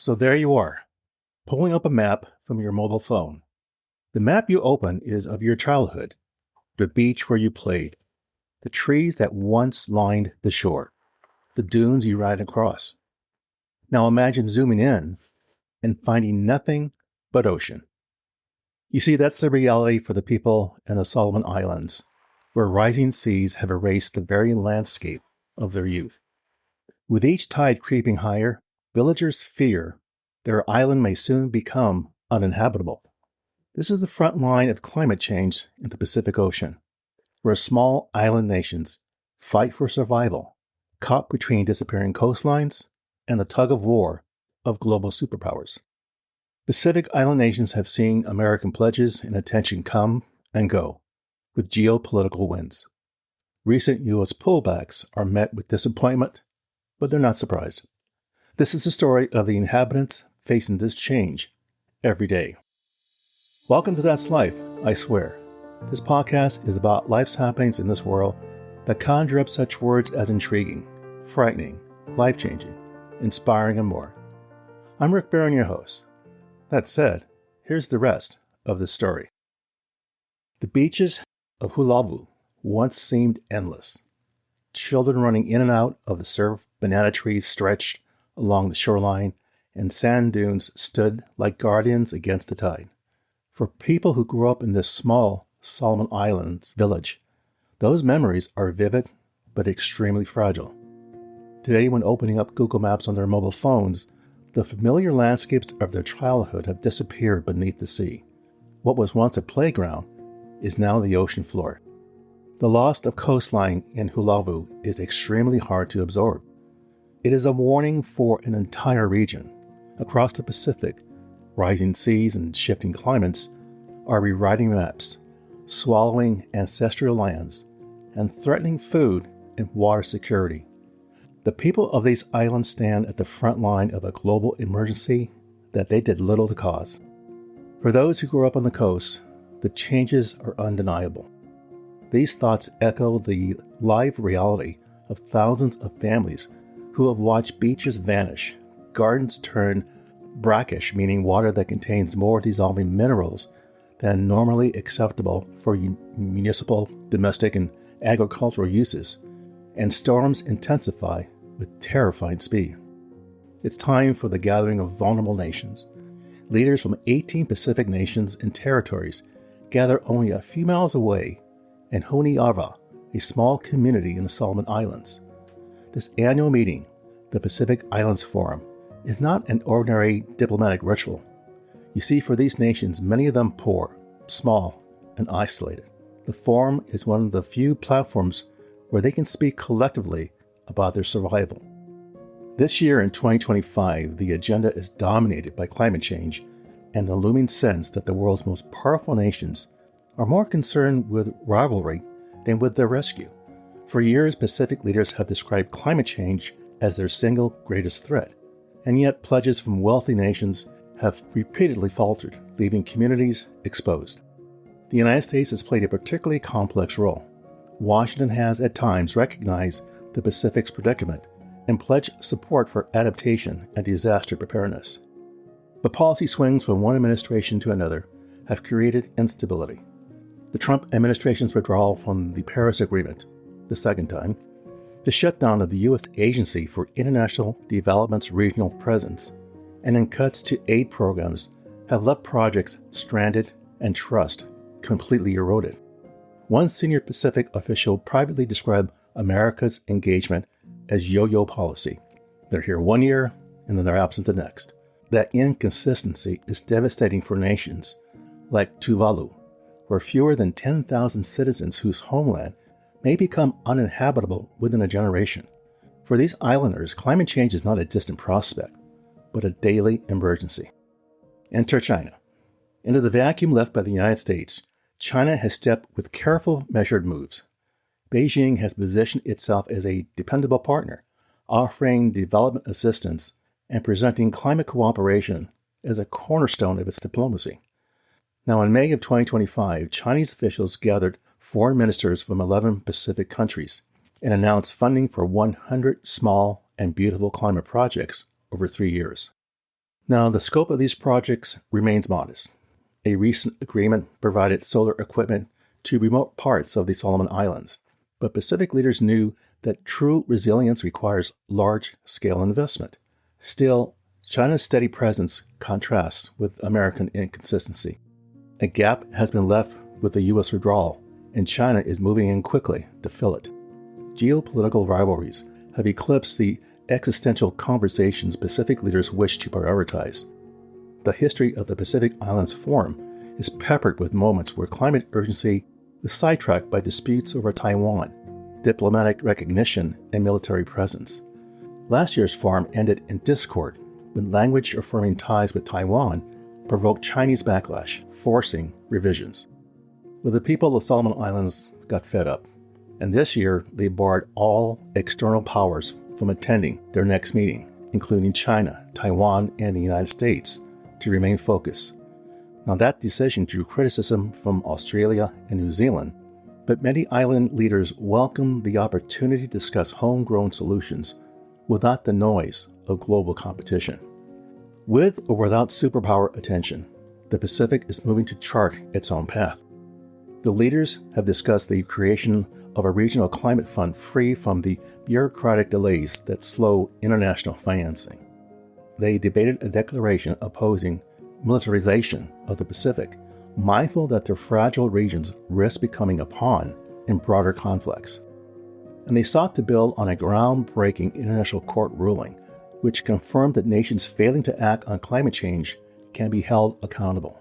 So there you are, pulling up a map from your mobile phone. The map you open is of your childhood, the beach where you played, the trees that once lined the shore, the dunes you ride across. Now imagine zooming in and finding nothing but ocean. You see, that's the reality for the people in the Solomon Islands, where rising seas have erased the very landscape of their youth. With each tide creeping higher, villagers fear their island may soon become uninhabitable. This is the front line of climate change in the Pacific Ocean, where small island nations fight for survival, caught between disappearing coastlines and the tug of war of global superpowers. Pacific island nations have seen American pledges and attention come and go with geopolitical winds. Recent U.S. pullbacks are met with disappointment, but they're not surprised. This is the story of the inhabitants facing this change every day. Welcome to That's Life, I swear. This podcast is about life's happenings in this world that conjure up such words as intriguing, frightening, life-changing, inspiring, and more. I'm Rick Barron, your host. That said, here's the rest of the story. The beaches of Hulavu once seemed endless. Children running in and out of the surf, banana trees stretched along the shoreline, and sand dunes stood like guardians against the tide. For people who grew up in this small Solomon Islands village, those memories are vivid but extremely fragile. Today, when opening up Google Maps on their mobile phones, the familiar landscapes of their childhood have disappeared beneath the sea. What was once a playground is now the ocean floor. The loss of coastline in Hulavu is extremely hard to absorb. It is a warning for an entire region. Across the Pacific, rising seas and shifting climates are rewriting maps, swallowing ancestral lands, and threatening food and water security. The people of these islands stand at the front line of a global emergency that they did little to cause. For those who grew up on the coast, the changes are undeniable. These thoughts echo the live reality of thousands of families who have watched beaches vanish, gardens turn brackish, meaning water that contains more dissolving minerals than normally acceptable for municipal, domestic, and agricultural uses, and storms intensify with terrifying speed. It's time for the gathering of vulnerable nations. Leaders from 18 Pacific nations and territories gather only a few miles away in Honiara, a small community in the Solomon Islands. This annual meeting, the Pacific Islands Forum, is not an ordinary diplomatic ritual. You see, for these nations, many of them poor, small, and isolated, the forum is one of the few platforms where they can speak collectively about their survival. This year in 2025, the agenda is dominated by climate change and the looming sense that the world's most powerful nations are more concerned with rivalry than with their rescue. For years, Pacific leaders have described climate change as their single greatest threat, and yet pledges from wealthy nations have repeatedly faltered, leaving communities exposed. The United States has played a particularly complex role. Washington has at times recognized the Pacific's predicament and pledged support for adaptation and disaster preparedness. But policy swings from one administration to another have created instability. The Trump administration's withdrawal from the Paris Agreement, the second time, the shutdown of the U.S. Agency for International Development's regional presence, and then cuts to aid programs have left projects stranded and trust completely eroded. One senior Pacific official privately described America's engagement as yo-yo policy. They're here one year, and then they're absent the next. That inconsistency is devastating for nations like Tuvalu, where fewer than 10,000 citizens whose homeland may become uninhabitable within a generation. For these islanders, climate change is not a distant prospect, but a daily emergency. Enter China. Into the vacuum left by the United States, China has stepped with careful, measured moves. Beijing has positioned itself as a dependable partner, offering development assistance and presenting climate cooperation as a cornerstone of its diplomacy. Now, in May of 2025, Chinese officials gathered foreign ministers from 11 Pacific countries and announced funding for 100 small and beautiful climate projects over 3 years. Now, the scope of these projects remains modest. A recent agreement provided solar equipment to remote parts of the Solomon Islands, but Pacific leaders knew that true resilience requires large-scale investment. Still, China's steady presence contrasts with American inconsistency. A gap has been left with the U.S. withdrawal, and China is moving in quickly to fill it. Geopolitical rivalries have eclipsed the existential conversations Pacific leaders wish to prioritize. The history of the Pacific Islands Forum is peppered with moments where climate urgency is sidetracked by disputes over Taiwan, diplomatic recognition, and military presence. Last year's forum ended in discord when language affirming ties with Taiwan provoked Chinese backlash, forcing revisions. Well, the people of the Solomon Islands got fed up, and this year they barred all external powers from attending their next meeting, including China, Taiwan, and the United States, to remain focused. Now, that decision drew criticism from Australia and New Zealand, but many island leaders welcomed the opportunity to discuss homegrown solutions without the noise of global competition. With or without superpower attention, the Pacific is moving to chart its own path. The leaders have discussed the creation of a regional climate fund free from the bureaucratic delays that slow international financing. They debated a declaration opposing militarization of the Pacific, mindful that their fragile regions risk becoming a pawn in broader conflicts. And they sought to build on a groundbreaking international court ruling, which confirmed that nations failing to act on climate change can be held accountable.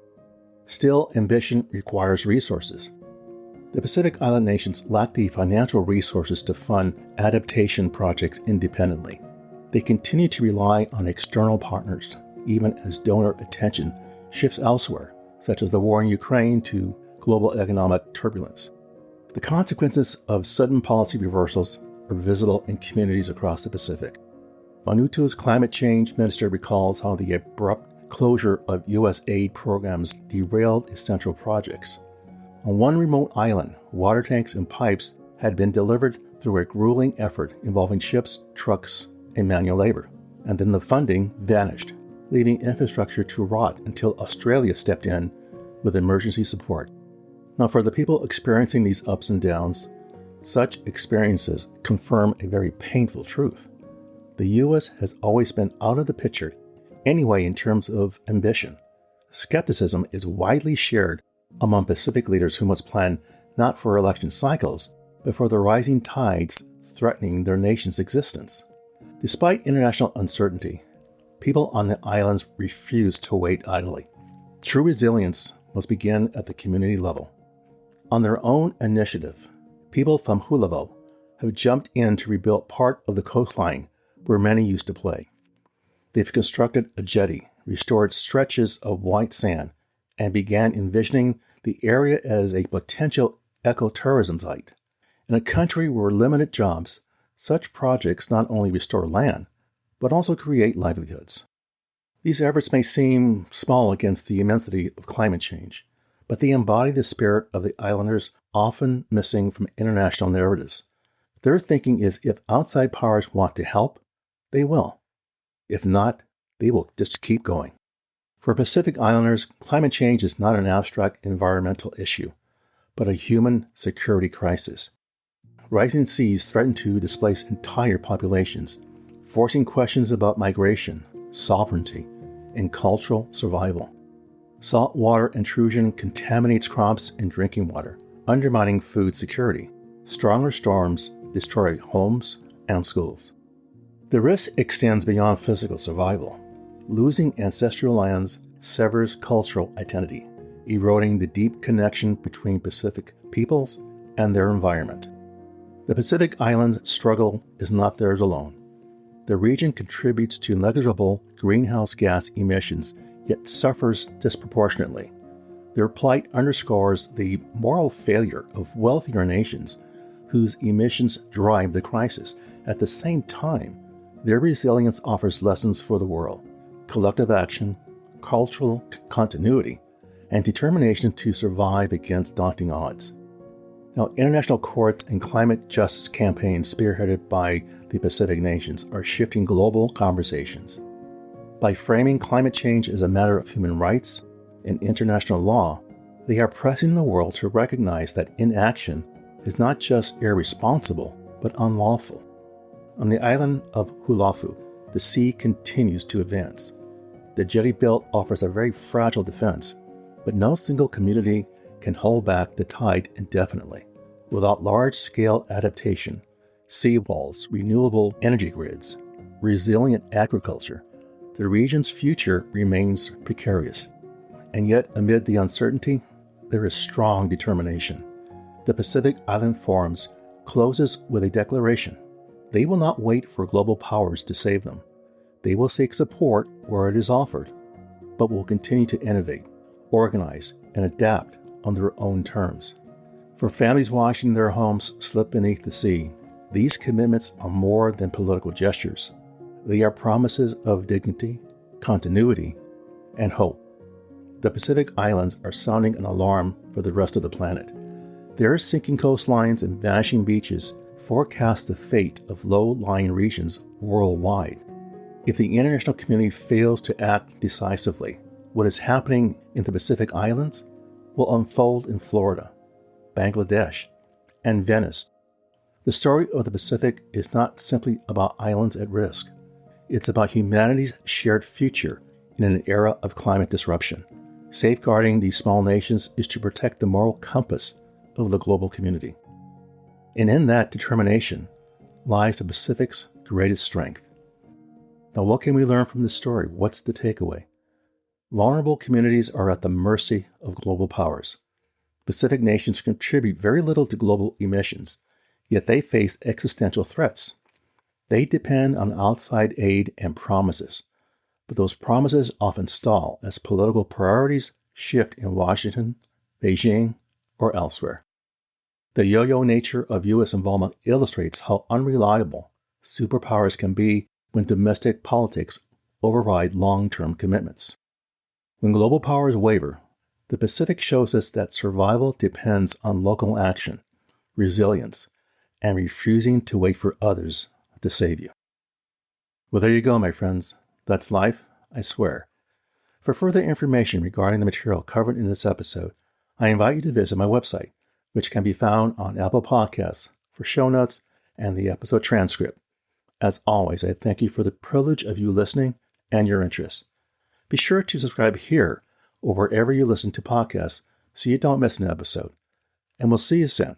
Still, ambition requires resources. The Pacific Island nations lack the financial resources to fund adaptation projects independently. They continue to rely on external partners, even as donor attention shifts elsewhere, such as the war in Ukraine to global economic turbulence. The consequences of sudden policy reversals are visible in communities across the Pacific. Vanuatu's climate change minister recalls how the abrupt closure of U.S. aid programs derailed essential projects. On one remote island, water tanks and pipes had been delivered through a grueling effort involving ships, trucks, and manual labor, and then the funding vanished, leaving infrastructure to rot until Australia stepped in with emergency support. Now, for the people experiencing these ups and downs, such experiences confirm a very painful truth. The U.S. has always been out of the picture anyway in terms of ambition. Skepticism is widely shared among Pacific leaders who must plan not for election cycles, but for the rising tides threatening their nation's existence. Despite international uncertainty, people on the islands refuse to wait idly. True resilience must begin at the community level. On their own initiative, people from Hulavo have jumped in to rebuild part of the coastline where many used to play. They've constructed a jetty, restored stretches of white sand, and began envisioning the area as a potential ecotourism site. In a country where limited jobs, such projects not only restore land, but also create livelihoods. These efforts may seem small against the immensity of climate change, but they embody the spirit of the islanders often missing from international narratives. Their thinking is if outside powers want to help, they will. If not, they will just keep going. For Pacific Islanders, climate change is not an abstract environmental issue, but a human security crisis. Rising seas threaten to displace entire populations, forcing questions about migration, sovereignty, and cultural survival. Saltwater intrusion contaminates crops and drinking water, undermining food security. Stronger storms destroy homes and schools. The risk extends beyond physical survival. Losing ancestral lands severs cultural identity, eroding the deep connection between Pacific peoples and their environment. The Pacific Islands' struggle is not theirs alone. The region contributes to negligible greenhouse gas emissions, yet suffers disproportionately. Their plight underscores the moral failure of wealthier nations whose emissions drive the crisis. At the same time, their resilience offers lessons for the world: collective action, cultural continuity, and determination to survive against daunting odds. Now, international courts and climate justice campaigns spearheaded by the Pacific nations are shifting global conversations. By framing climate change as a matter of human rights and international law, they are pressing the world to recognize that inaction is not just irresponsible, but unlawful. On the island of Hulafu, the sea continues to advance. The jetty built offers a very fragile defense, but no single community can hold back the tide indefinitely. Without large-scale adaptation, seawalls, renewable energy grids, resilient agriculture, the region's future remains precarious. And yet, amid the uncertainty, there is strong determination. The Pacific Island Forums closes with a declaration. They will not wait for global powers to save them. They will seek support where it is offered, but will continue to innovate, organize, and adapt on their own terms. For families watching their homes slip beneath the sea, these commitments are more than political gestures. They are promises of dignity, continuity, and hope. The Pacific Islands are sounding an alarm for the rest of the planet. Their sinking coastlines and vanishing beaches forecast the fate of low-lying regions worldwide. If the international community fails to act decisively, what is happening in the Pacific Islands will unfold in Florida, Bangladesh, and Venice. The story of the Pacific is not simply about islands at risk. It's about humanity's shared future in an era of climate disruption. Safeguarding these small nations is to protect the moral compass of the global community. And in that determination lies the Pacific's greatest strength. Now, what can we learn from this story? What's the takeaway? Vulnerable communities are at the mercy of global powers. Pacific nations contribute very little to global emissions, yet they face existential threats. They depend on outside aid and promises, but those promises often stall as political priorities shift in Washington, Beijing, or elsewhere. The yo-yo nature of U.S. involvement illustrates how unreliable superpowers can be when domestic politics override long-term commitments. When global powers waver, the Pacific shows us that survival depends on local action, resilience, and refusing to wait for others to save you. Well, there you go, my friends. That's life, I swear. For further information regarding the material covered in this episode, I invite you to visit my website, which can be found on Apple Podcasts for show notes and the episode transcript. As always, I thank you for the privilege of you listening and your interest. Be sure to subscribe here or wherever you listen to podcasts so you don't miss an episode. And we'll see you soon.